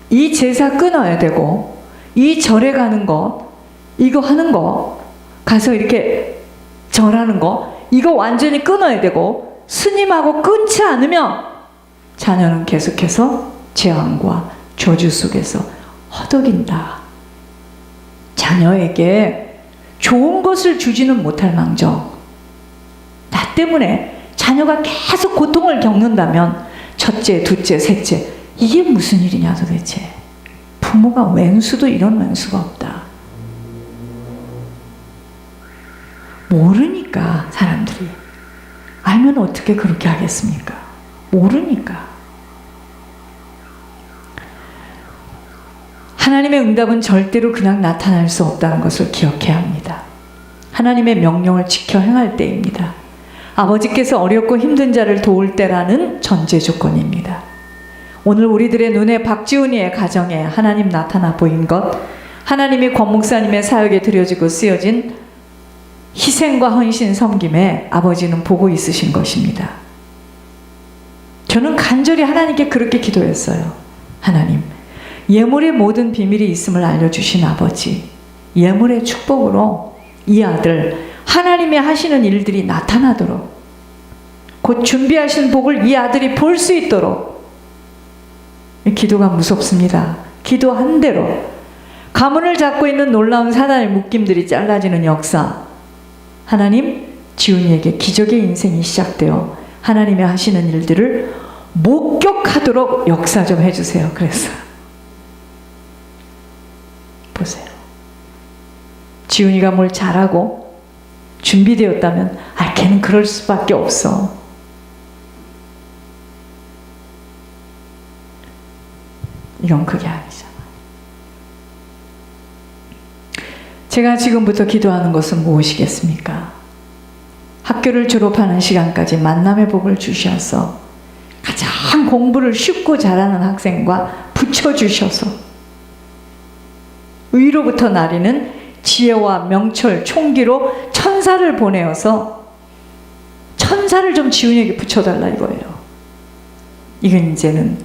이 제사 끊어야 되고, 이 절에 가는 거, 이거 하는 거, 가서 이렇게 절하는 거, 이거 완전히 끊어야 되고, 스님하고 끊지 않으면 자녀는 계속해서 재앙과 저주 속에서 허덕인다. 자녀에게 좋은 것을 주지는 못할 망정, 나 때문에 자녀가 계속 고통을 겪는다면 첫째, 둘째, 셋째, 이게 무슨 일이냐 도대체. 부모가 왼수도 이런 왼수가 없다. 모르니까 사람들이. 알면 어떻게 그렇게 하겠습니까? 모르니까. 하나님의 응답은 절대로 그냥 나타날 수 없다는 것을 기억해야 합니다. 하나님의 명령을 지켜 행할 때입니다. 아버지께서 어렵고 힘든 자를 도울 때라는 전제 조건입니다. 오늘 우리들의 눈에 박지훈이의 가정에 하나님 나타나 보인 것, 하나님이 권 목사님의 사역에 드려지고 쓰여진 희생과 헌신 섬김에 아버지는 보고 있으신 것입니다. 저는 간절히 하나님께 그렇게 기도했어요. 하나님, 예물의 모든 비밀이 있음을 알려주신 아버지, 예물의 축복으로 이 아들, 하나님이 하시는 일들이 나타나도록, 곧 준비하신 복을 이 아들이 볼 수 있도록. 기도가 무섭습니다. 기도한 대로 가문을 잡고 있는 놀라운 사단의 묶임들이 잘라지는 역사. 하나님, 지훈이에게 기적의 인생이 시작되어 하나님이 하시는 일들을 목격하도록 역사 좀 해주세요. 그래서 보세요. 지훈이가 뭘 잘하고 준비되었다면 걔는 그럴 수밖에 없어. 이건 그게 아니잖아. 제가 지금부터 기도하는 것은 무엇이겠습니까? 학교를 졸업하는 시간까지 만남의 복을 주셔서 가장 공부를 쉽고 잘하는 학생과 붙여주셔서 위로부터 나리는 지혜와 명철, 총기로 천사를 보내어서 천사를 좀 지훈이에게 붙여달라 이거예요. 이건 이제는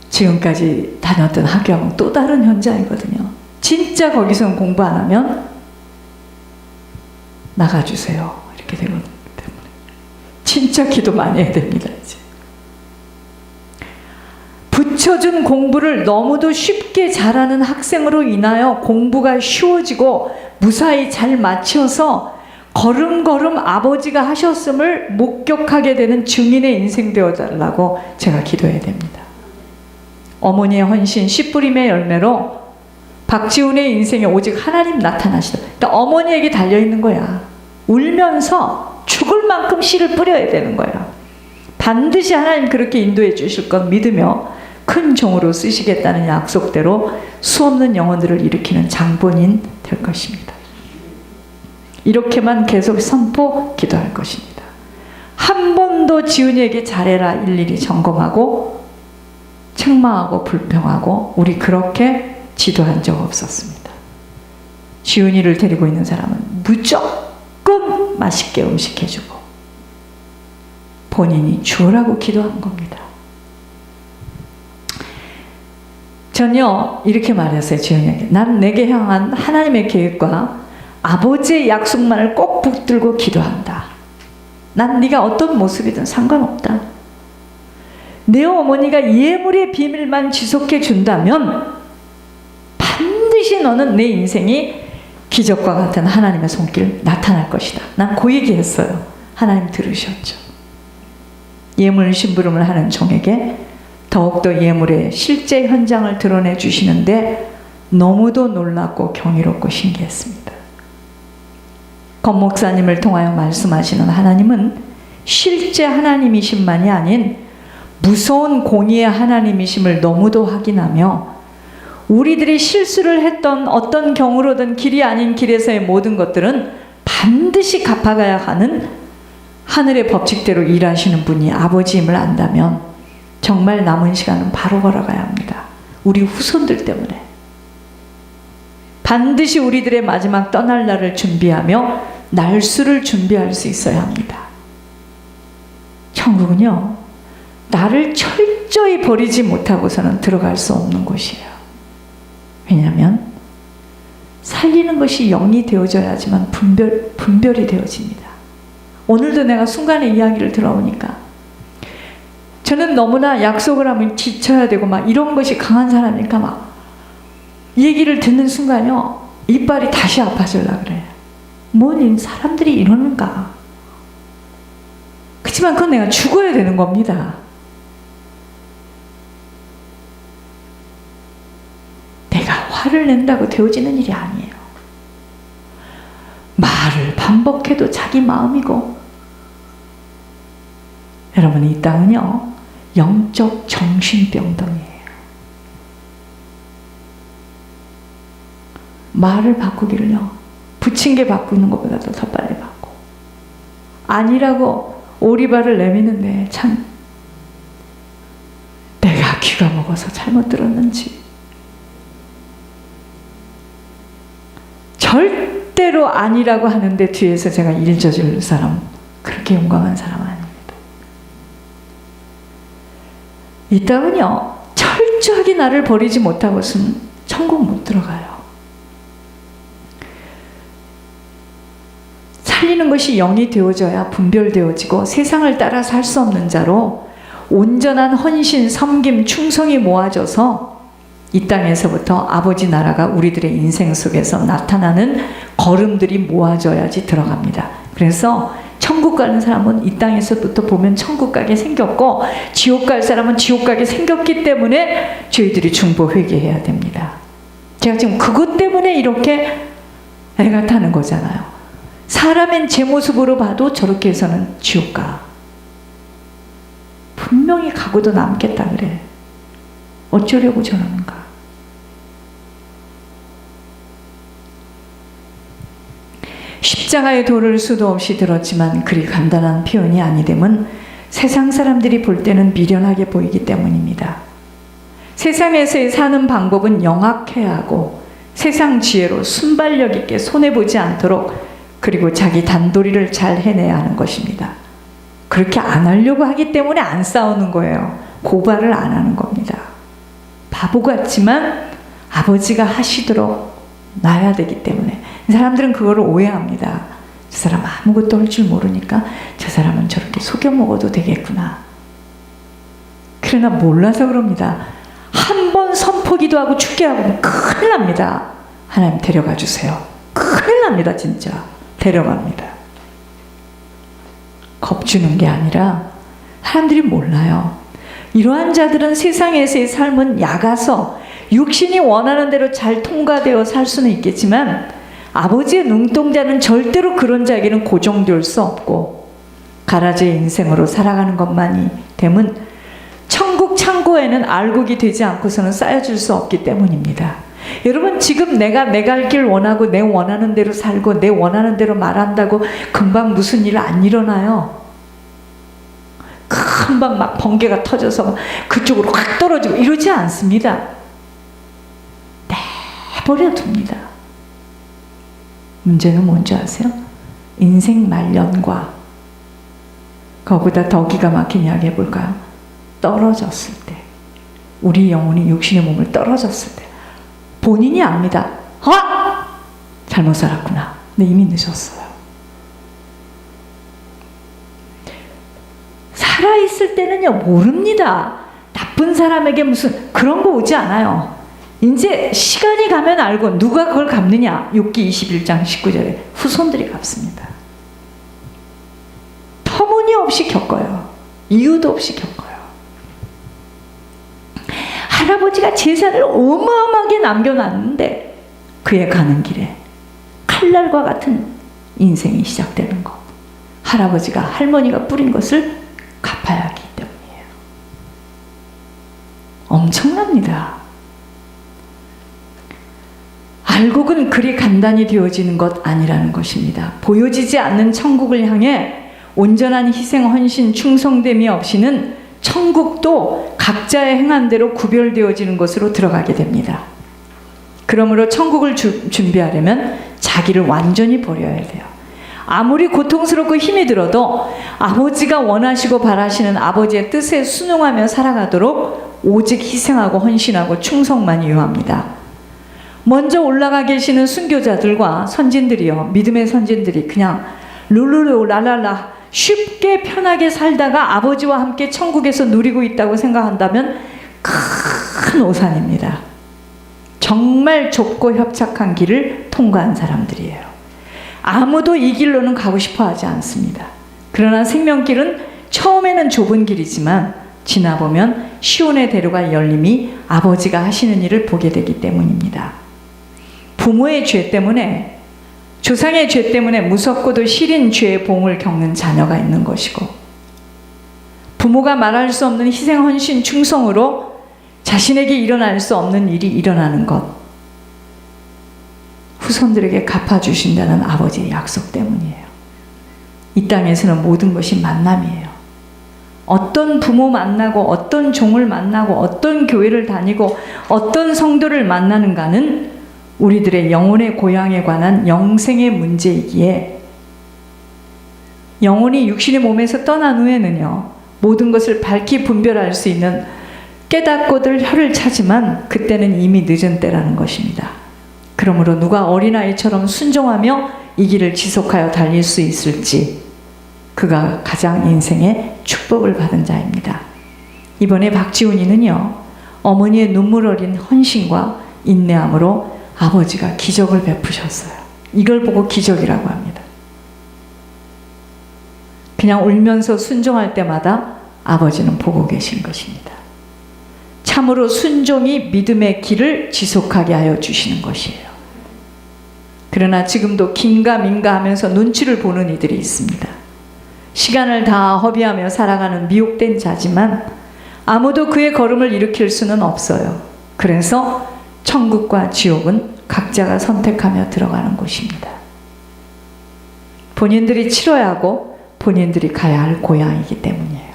지금까지 다녔던 학교하고는 또 다른 현장이거든요. 진짜 거기서는 공부 안 하면 나가주세요. 이렇게 되거든요. 진짜 기도 많이 해야 됩니다. 이제. 붙여준 공부를 너무도 쉽게 잘하는 학생으로 인하여 공부가 쉬워지고 무사히 잘 마쳐서 걸음걸음 아버지가 하셨음을 목격하게 되는 증인의 인생 되어달라고 제가 기도해야 됩니다. 어머니의 헌신, 씨 뿌림의 열매로 박지훈의 인생에 오직 하나님 나타나시다. 그러니까 어머니에게 달려있는 거야. 울면서 죽을 만큼 씨를 뿌려야 되는 거야. 반드시 하나님 그렇게 인도해 주실 것 믿으며 큰 종으로 쓰시겠다는 약속대로 수없는 영혼들을 일으키는 장본인 될 것입니다. 이렇게만 계속 선포 기도할 것입니다. 한 번도 지훈이에게 잘해라 일일이 점검하고 책망하고 불평하고 우리 그렇게 지도한 적 없었습니다. 지훈이를 데리고 있는 사람은 무조건 맛있게 음식해주고 본인이 주라고 기도한 겁니다. 전요 이렇게 말했어요. 지훈이에게. 난 내게 향한 하나님의 계획과 아버지의 약속만을 꼭 붙들고 기도한다. 난 네가 어떤 모습이든 상관없다. 내 어머니가 예물의 비밀만 지속해 준다면 반드시 너는 내 인생이 기적과 같은 하나님의 손길 나타날 것이다. 난 그 얘기했어요. 하나님 들으셨죠. 예물 심부름을 하는 종에게 더욱더 예물의 실제 현장을 드러내 주시는데 너무도 놀랍고 경이롭고 신기했습니다. 권 목사님을 통하여 말씀하시는 하나님은 실제 하나님이심만이 아닌 무서운 공의의 하나님이심을 너무도 확인하며 우리들이 실수를 했던 어떤 경우로든 길이 아닌 길에서의 모든 것들은 반드시 갚아가야 하는 하늘의 법칙대로 일하시는 분이 아버지임을 안다면 정말 남은 시간은 바로 걸어가야 합니다. 우리 후손들 때문에. 반드시 우리들의 마지막 떠날 날을 준비하며 날수를 준비할 수 있어야 합니다. 천국은요, 나를 철저히 버리지 못하고서는 들어갈 수 없는 곳이에요. 왜냐하면 살리는 것이 영이 되어져야지만 분별이 되어집니다. 오늘도 내가 순간의 이야기를 들어보니까 저는 너무나 약속을 하면 지쳐야 되고 막 이런 것이 강한 사람이니까 막 얘기를 듣는 순간요 이빨이 다시 아파지려고 그래요. 뭔 사람들이 이러는가. 그렇지만 그건 내가 죽어야 되는 겁니다. 내가 화를 낸다고 되어지는 일이 아니에요. 말을 반복해도 자기 마음이고. 여러분, 이 땅은요 영적 정신병동이에요. 말을 바꾸기를요 붙인 게 바꾸는 것보다도 더 빨리 바꾸고 아니라고 오리발을 내미는데 참 내가 귀가 먹어서 잘못 들었는지 절대로 아니라고 하는데 뒤에서 제가 일 저질 사람, 그렇게 용감한 사람 아닙니다. 이 땅은요 철저하게 나를 버리지 못하고서는 천국 못 들어가요. 살리는 것이 영이 되어져야 분별되어지고 세상을 따라 살 수 없는 자로 온전한 헌신, 섬김, 충성이 모아져서 이 땅에서부터 아버지 나라가 우리들의 인생 속에서 나타나는 걸음들이 모아져야지 들어갑니다. 그래서 천국 가는 사람은 이 땅에서부터 보면 천국 가게 생겼고 지옥 갈 사람은 지옥 가게 생겼기 때문에 저희들이 중보 회개해야 됩니다. 제가 지금 그것 때문에 이렇게 애가 타는 거잖아요. 사람은 제 모습으로 봐도 저렇게 해서는 지옥 가. 분명히 가고도 남겠다 그래. 어쩌려고 저러는가. 십자가의 도를 수도 없이 들었지만 그리 간단한 표현이 아니됨은 세상 사람들이 볼 때는 미련하게 보이기 때문입니다. 세상에서의 사는 방법은 영악해야 하고 세상 지혜로 순발력 있게 손해보지 않도록 그리고 자기 단도리를 잘 해내야 하는 것입니다. 그렇게 안 하려고 하기 때문에 안 싸우는 거예요. 고발을 안 하는 겁니다. 바보 같지만 아버지가 하시도록 놔야 되기 때문에 사람들은 그거를 오해합니다. 저 사람 아무것도 할 줄 모르니까 저 사람은 저렇게 속여 먹어도 되겠구나. 그러나 몰라서 그럽니다. 한 번 선포기도 하고 죽게 하고 큰일 납니다. 하나님 데려가 주세요. 큰일 납니다. 진짜 데려갑니다. 겁주는 게 아니라 사람들이 몰라요. 이러한 자들은 세상에서의 삶은 약아서 육신이 원하는 대로 잘 통과되어 살 수는 있겠지만 아버지의 눈동자는 절대로 그런 자에게는 고정될 수 없고 가라지의 인생으로 살아가는 것만이 되면 천국 창고에는 알곡이 되지 않고서는 쌓여질 수 없기 때문입니다. 여러분, 지금 내가 내 갈 길 원하고 내 원하는 대로 살고 내 원하는 대로 말한다고 금방 무슨 일 안 일어나요. 금방 막 번개가 터져서 그쪽으로 확 떨어지고 이러지 않습니다. 내버려 둡니다. 문제는 뭔지 아세요? 인생 말년과 그거보다 더 기가 막힌 이야기 해볼까요? 떨어졌을 때, 우리 영혼이 육신의 몸을 떨어졌을 때 본인이 압니다. 잘못 살았구나. 근데 이미 늦었어요. 살아있을 때는요 모릅니다. 나쁜 사람에게 무슨 그런 거 오지 않아요. 이제 시간이 가면 알고 누가 그걸 갚느냐. 욥기 21장 19절에 후손들이 갚습니다. 터무니없이 겪어요. 이유도 없이 겪어요. 할아버지가 재산을 어마어마하게 남겨놨는데 그의 가는 길에 칼날과 같은 인생이 시작되는 것. 할아버지가 할머니가 뿌린 것을 갚아야 하기 때문이에요. 엄청납니다. 알곡은 그리 간단히 되어지는 것 아니라는 것입니다. 보여지지 않는 천국을 향해 온전한 희생, 헌신, 충성됨이 없이는 천국도 각자의 행한 대로 구별되어지는 것으로 들어가게 됩니다. 그러므로 천국을 준비하려면 자기를 완전히 버려야 돼요. 아무리 고통스럽고 힘이 들어도 아버지가 원하시고 바라시는 아버지의 뜻에 순응하며 살아가도록 오직 희생하고 헌신하고 충성만 유효합니다. 먼저 올라가 계시는 순교자들과 선진들이요, 믿음의 선진들이 그냥 룰루루 랄랄라 쉽게 편하게 살다가 아버지와 함께 천국에서 누리고 있다고 생각한다면 큰 오산입니다. 정말 좁고 협착한 길을 통과한 사람들이에요. 아무도 이 길로는 가고 싶어 하지 않습니다. 그러나 생명길은 처음에는 좁은 길이지만 지나보면 시온의 대로가 열림이 아버지가 하시는 일을 보게 되기 때문입니다. 부모의 죄 때문에, 조상의 죄 때문에 무섭고도 시린 죄의 봉을 겪는 자녀가 있는 것이고, 부모가 말할 수 없는 희생, 헌신, 충성으로 자신에게 일어날 수 없는 일이 일어나는 것, 후손들에게 갚아주신다는 아버지의 약속 때문이에요. 이 땅에서는 모든 것이 만남이에요. 어떤 부모 만나고, 어떤 종을 만나고, 어떤 교회를 다니고, 어떤 성도를 만나는가는 우리들의 영혼의 고향에 관한 영생의 문제이기에, 영혼이 육신의 몸에서 떠난 후에는요, 모든 것을 밝히 분별할 수 있는 깨닫고들 혀를 차지만 그때는 이미 늦은 때라는 것입니다. 그러므로 누가 어린아이처럼 순종하며 이 길을 지속하여 달릴 수 있을지, 그가 가장 인생의 축복을 받은 자입니다. 이번에 박지훈이는요, 어머니의 눈물 어린 헌신과 인내함으로 아버지가 기적을 베푸셨어요. 이걸 보고 기적이라고 합니다. 그냥 울면서 순종할 때마다 아버지는 보고 계신 것입니다. 참으로 순종이 믿음의 길을 지속하게 하여 주시는 것이에요. 그러나 지금도 긴가민가 하면서 눈치를 보는 이들이 있습니다. 시간을 다 허비하며 살아가는 미혹된 자지만 아무도 그의 걸음을 일으킬 수는 없어요. 그래서 천국과 지옥은 각자가 선택하며 들어가는 곳입니다. 본인들이 치러야 하고 본인들이 가야 할 고향이기 때문이에요.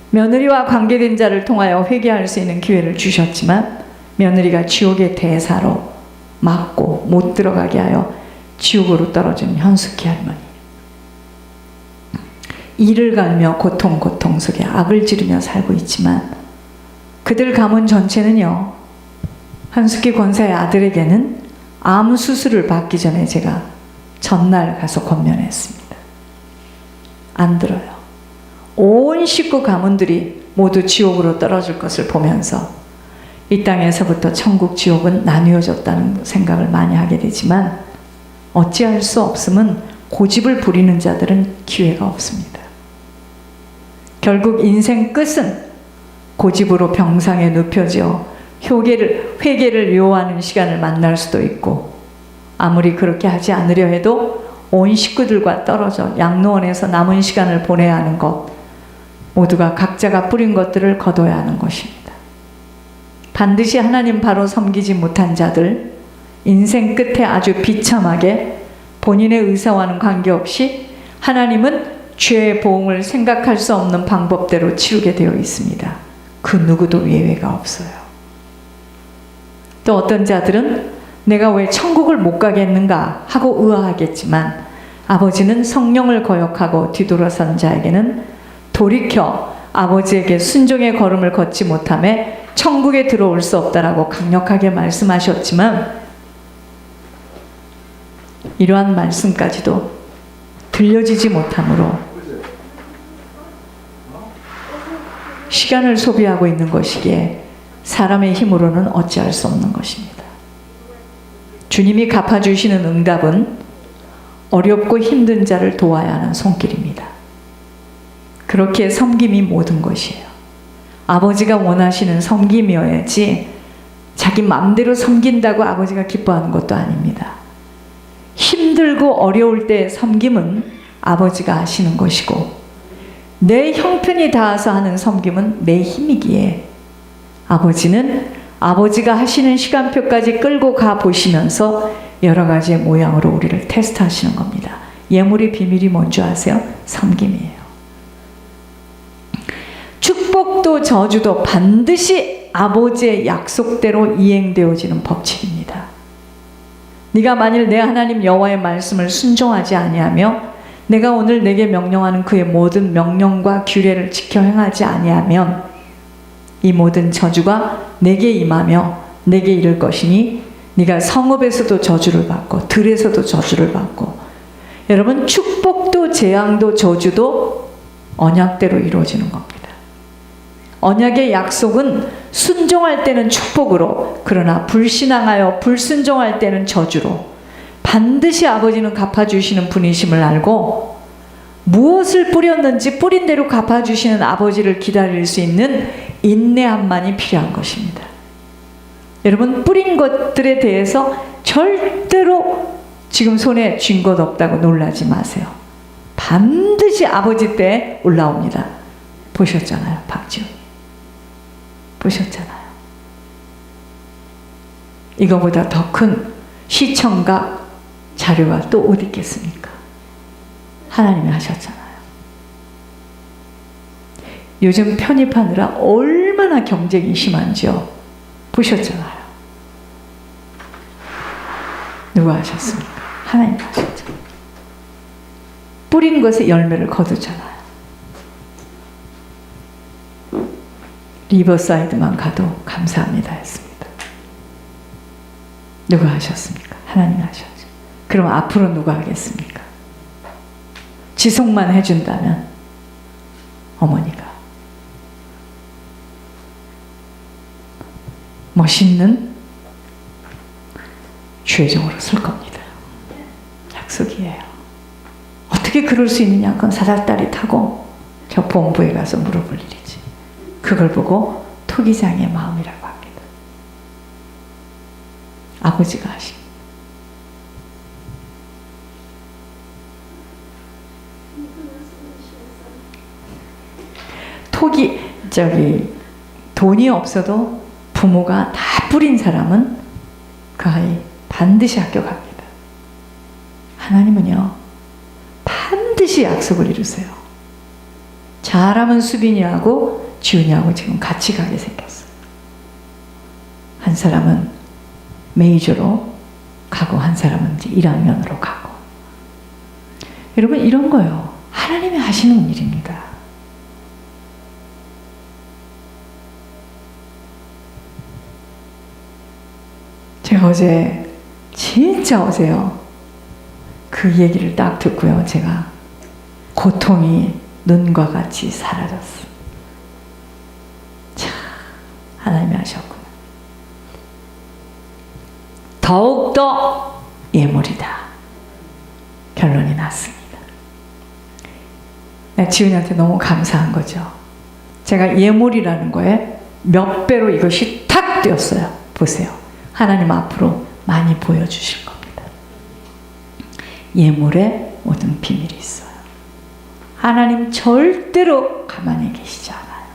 며느리와 관계된 자를 통하여 회개할 수 있는 기회를 주셨지만 며느리가 지옥의 대사로 막고 못 들어가게 하여 지옥으로 떨어진 현숙희 할머니. 이를 갈며 고통 속에 악을 지르며 살고 있지만 그들 가문 전체는요, 현숙희 권사의 아들에게는 암 수술을 받기 전에 제가 전날 가서 권면했습니다. 안 들어요. 온 식구 가문들이 모두 지옥으로 떨어질 것을 보면서 이 땅에서부터 천국 지옥은 나뉘어졌다는 생각을 많이 하게 되지만 어찌할 수 없음은 고집을 부리는 자들은 기회가 없습니다. 결국 인생 끝은 고집으로 병상에 눕혀져 회개를 요하는 시간을 만날 수도 있고, 아무리 그렇게 하지 않으려 해도 온 식구들과 떨어져 양로원에서 남은 시간을 보내야 하는 것, 모두가 각자가 뿌린 것들을 거둬야 하는 것입니다. 반드시 하나님 바로 섬기지 못한 자들, 인생 끝에 아주 비참하게 본인의 의사와는 관계없이 하나님은 죄의 보응을 생각할 수 없는 방법대로 치르게 되어 있습니다. 그 누구도 예외가 없어요. 또 어떤 자들은 내가 왜 천국을 못 가겠는가 하고 의아하겠지만 아버지는 성령을 거역하고 뒤돌아선 자에게는 돌이켜 아버지에게 순종의 걸음을 걷지 못함에 천국에 들어올 수 없다라고 강력하게 말씀하셨지만 이러한 말씀까지도 들려지지 못하므로 시간을 소비하고 있는 것이기에 사람의 힘으로는 어찌할 수 없는 것입니다. 주님이 갚아주시는 응답은 어렵고 힘든 자를 도와야 하는 손길입니다. 그렇게 섬김이 모든 것이에요. 아버지가 원하시는 섬김이어야지 자기 마음대로 섬긴다고 아버지가 기뻐하는 것도 아닙니다. 힘들고 어려울 때 섬김은 아버지가 하시는 것이고, 내 형편이 닿아서 하는 섬김은 내 힘이기에 아버지는 아버지가 하시는 시간표까지 끌고 가 보시면서 여러 가지의 모양으로 우리를 테스트하시는 겁니다. 예물의 비밀이 뭔지 아세요? 섬김이에요. 축복도 저주도 반드시 아버지의 약속대로 이행되어지는 법칙입니다. 네가 만일 내 하나님 여호와의 말씀을 순종하지 아니하며 내가 오늘 내게 명령하는 그의 모든 명령과 규례를 지켜 행하지 아니하면 이 모든 저주가 내게 임하며 내게 이를 것이니 네가 성읍에서도 저주를 받고 들에서도 저주를 받고. 여러분, 축복도 재앙도 저주도 언약대로 이루어지는 겁니다. 언약의 약속은 순종할 때는 축복으로, 그러나 불신앙하여 불순종할 때는 저주로 반드시 아버지는 갚아주시는 분이심을 알고 무엇을 뿌렸는지 뿌린 대로 갚아주시는 아버지를 기다릴 수 있는 인내함만이 필요한 것입니다. 여러분, 뿌린 것들에 대해서 절대로 지금 손에 쥔 것 없다고 놀라지 마세요. 반드시 아버지 때 올라옵니다. 보셨잖아요, 박지훈이. 보셨잖아요. 이거보다 더 큰 시청각 자료가 또 어디 있겠습니까? 하나님이 하셨잖아요. 요즘 편입하느라 얼마나 경쟁이 심한지요. 보셨잖아요. 누가 하셨습니까? 하나님이 하셨죠. 뿌린 것에 열매를 거두잖아요. 리버사이드만 가도 감사합니다 했습니다. 누가 하셨습니까? 하나님이 하셨죠. 그럼 앞으로 누가 하겠습니까? 지속만 해준다면 어머니가 멋있는 주회장으로 설 겁니다. 약속이에요. 어떻게 그럴 수 있느냐? 그건 사닥다리 타고 저 본부에 가서 물어볼 일이지. 그걸 보고 토기장의 마음이라고 합니다. 아버지가 하십니다. 돈이 없어도 부모가 다 뿌린 사람은 그 아이 반드시 합격합니다. 하나님은요, 반드시 약속을 이루세요. 잘하면 수빈이하고 지훈이하고 지금 같이 가게 생겼어요. 한 사람은 메이저로 가고 한 사람은 이제 1학년으로 가고. 여러분, 이런 거요, 하나님이 하시는 일입니다. 제가 어제, 진짜 어제요, 그 얘기를 딱 듣고요, 제가 고통이 눈과 같이 사라졌어요. 참, 하나님이 하셨구나. 더욱더 예물이다. 결론이 났습니다. 나 지훈이한테 너무 감사한 거죠. 제가 예물이라는 거에 몇 배로 이것이 탁 뛰었어요. 보세요. 하나님 앞으로 많이 보여주실 겁니다. 예물에 모든 비밀이 있어요. 하나님 절대로 가만히 계시지 않아요.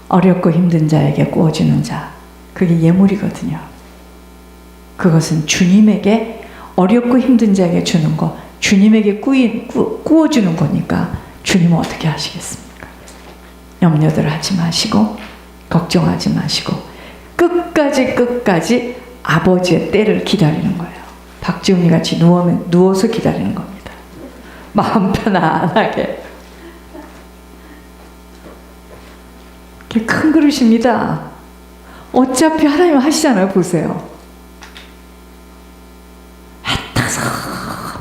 어렵고 힘든 자에게 구워주는 자, 그게 예물이거든요. 그것은 주님에게, 어렵고 힘든 자에게 주는 거, 주님에게 구워주는 거니까 주님은 어떻게 하시겠습니까? 염려들 하지 마시고 걱정하지 마시고 끝까지 아버지의 때를 기다리는 거예요. 박지훈이 같이 누워서 기다리는 겁니다. 마음 편안하게. 그게 큰 그릇입니다. 어차피 하나님 하시잖아요. 보세요.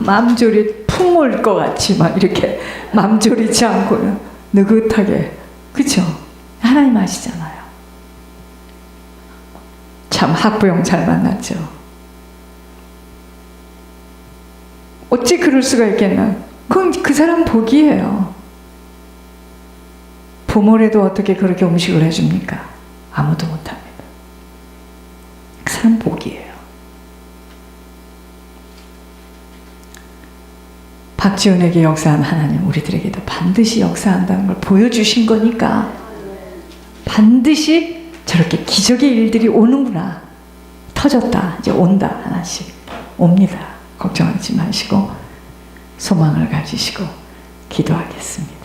맘 졸이 풍올 것 같이 막 이렇게 맘 졸이지 않고 느긋하게, 그쵸? 하나님 하시잖아요. 참 학부형 잘 만났죠. 어찌 그럴 수가 있겠나? 그건 그 사람 복이에요. 부모래도 어떻게 그렇게 음식을 해줍니까? 아무도 못합니다. 그 사람 복이에요. 박지훈에게 역사한 하나님, 우리들에게도 반드시 역사한다는 걸 보여주신 거니까 반드시 저렇게 기적의 일들이 오는구나. 터졌다. 이제 온다. 하나씩 옵니다. 걱정하지 마시고 소망을 가지시고 기도하겠습니다.